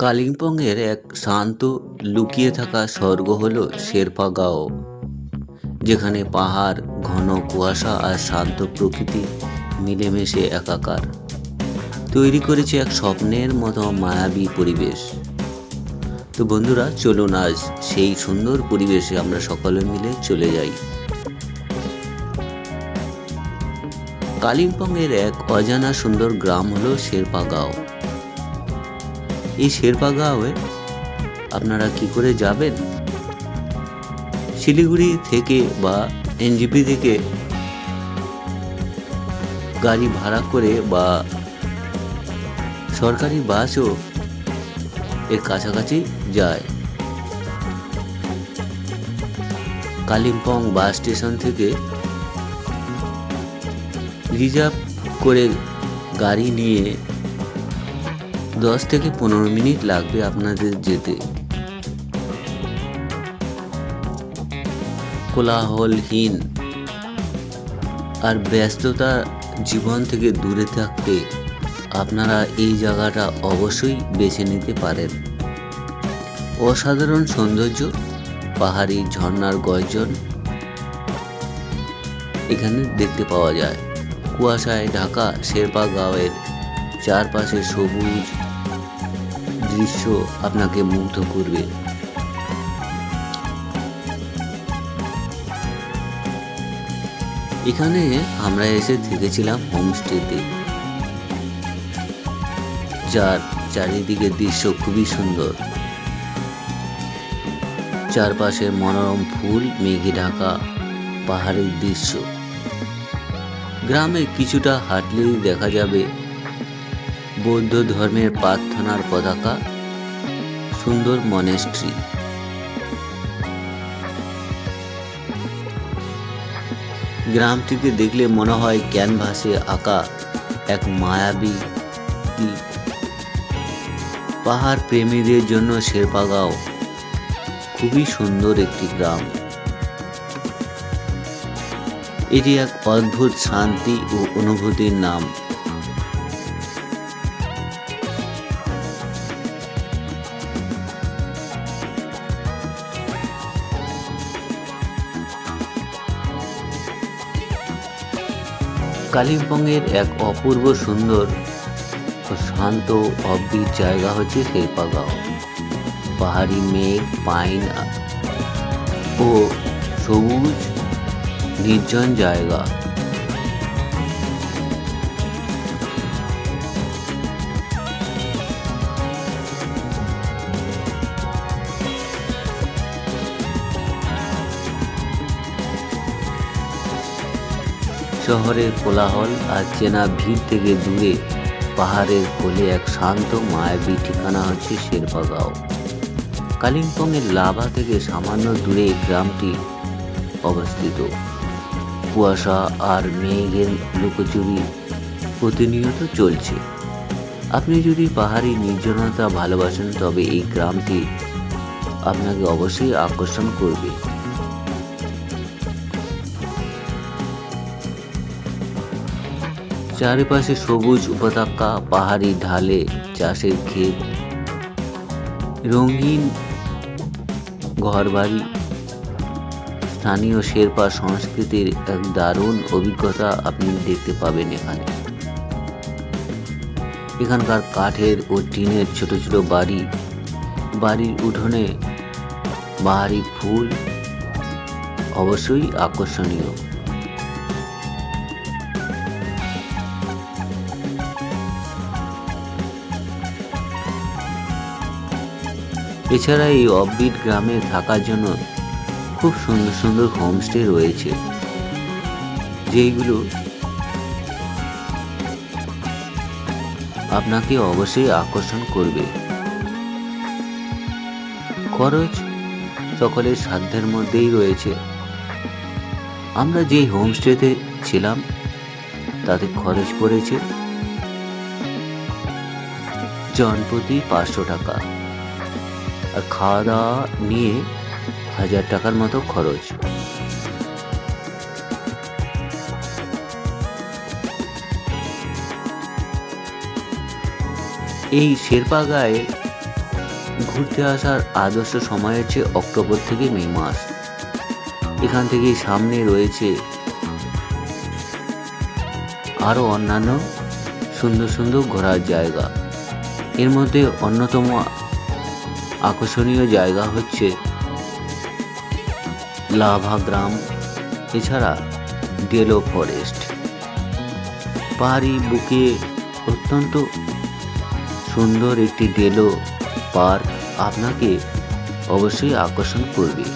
কালিম্পংয়ের এক শান্ত লুকিয়ে থাকা স্বর্গ হল শেরপা গাঁও, যেখানে পাহাড়, ঘন কুয়াশা আর শান্ত প্রকৃতি মিলেমিশে একাকার তৈরি করেছে এক স্বপ্নের মতো মায়াবী পরিবেশ। তো বন্ধুরা, চলুন আজ সেই সুন্দর পরিবেশে আমরা সকলে মিলে চলে যাই। কালিম্পংয়ের এক অজানা সুন্দর গ্রাম হলো শেরপা গাঁও। এই শেরপা গাঁওয়ে আপনারা কি করে যাবেন? শিলিগুড়ি থেকে বা এনজিপি থেকে গাড়ি ভাড়া করে বা সরকারি বাসও এর কাছাকাছি যায়। কালিম্পং বাস স্টেশন থেকে রিজার্ভ করে গাড়ি নিয়ে 10 থেকে 15 মিনিট লাগবে আপনাদের যেতে। কোলাহলহীন আর ব্যস্ততা জীবন থেকে দূরে থাকতে আপনারা এই জায়গাটা অবশ্যই বেছে নিতে পারেন। অসাধারণ সৌন্দর্য, পাহাড়ি ঝর্ণার গর্জন এখানে দেখতে পাওয়া যায়। কুয়াশায় ঢাকা শেরপা গাঁওয়ের চারপাশে সবুজ দৃশ্য আপনাকে মুগ্ধ করবে। এখানে আমরা এসে থেকেছিলাম হোমস্টেতে, যার চারিদিকের দৃশ্য খুবই সুন্দর। চারপাশে মনোরম ফুল, মেঘে ঢাকা পাহাড়ের দৃশ্য। গ্রামে কিছুটা হাঁটলেই দেখা যাবে বৌদ্ধ ধর্মের প্রার্থনার পতাকা, সুন্দর মনেস্ট্রি। গ্রামটিকে দেখলে মনে হয় ক্যানভাসে আঁকা এক মায়াবী দ্বীপ। পাহাড় প্রেমীদের জন্য শেরপা গাঁও খুবই সুন্দর একটি গ্রাম। এটি এক অদ্ভুত শান্তি ও অনুভূতির নাম। কালিম্পংয়ের এক অপূর্ব সুন্দর ও শান্ত অব্দির জায়গা হচ্ছে শেরপা গাঁও। পাহাড়ি মেঘ, পাইন ও সবুজ নির্জন জায়গা। শহরের কোলাহল আর চেনা ভিড় থেকে দূরে পাহাড়ের কোলে এক শান্ত মায়াবী ঠিকানা হচ্ছে শেরপা গাঁও। কালিম্পংয়ের লাভা থেকে সামান্য দূরে গ্রামটি অবস্থিত। কুয়াশা আর মেঘের লুকোচুরি প্রতিনিয়ত চলছে। আপনি যদি পাহাড়ি নির্জনতা ভালোবাসেন তবে এই গ্রামটি আপনাকে অবশ্যই আকর্ষণ করবে। চারিপাশে সবুজ উপত্যকা, পাহাড়ি ঢালে চাষের ক্ষেত, রঙিন ঘরবাড়ি। স্থানীয় শেরপা সংস্কৃতির এক দারুণ অভিজ্ঞতা আপনি দেখতে পাবেন এখানে। এখানকার কাঠের ও টিনের ছোট ছোট বাড়ি, বাড়ির উঠোনে বাহারি ফুল অবশ্যই আকর্ষণীয়। এছাড়া এই অফবিট গ্রামে থাকার জন্য খুব সুন্দর সুন্দর হোমস্টে রয়েছে, যেগুলো আপনাকে অবশ্যই আকর্ষণ করবে। খরচ সকলের সাধ্যের মধ্যেই রয়েছে। আমরা যে হোমস্টেতে ছিলাম তাতে খরচ পড়েছে জনপ্রতি 500 টাকা, আর খাওয়া দাওয়া নিয়ে 1000 টাকার মতো খরচ। এই শেরপা গায়ে ঘুরতে আসার আদর্শ সময় হচ্ছে অক্টোবর থেকে মে মাস। এখান থেকে সামনে রয়েছে আরও অন্যান্য সুন্দর সুন্দর ঘোরার জায়গা। এর মধ্যে অন্যতম আকর্ষণীয় জায়গা হচ্ছে লাভা গ্রাম, এছাড়া ডেলো ফরেস্ট। পাহাড়ি বুকে অত্যন্ত সুন্দর একটি ডেলো পার্ক আপনাকে অবশ্যই আকর্ষণ করবে।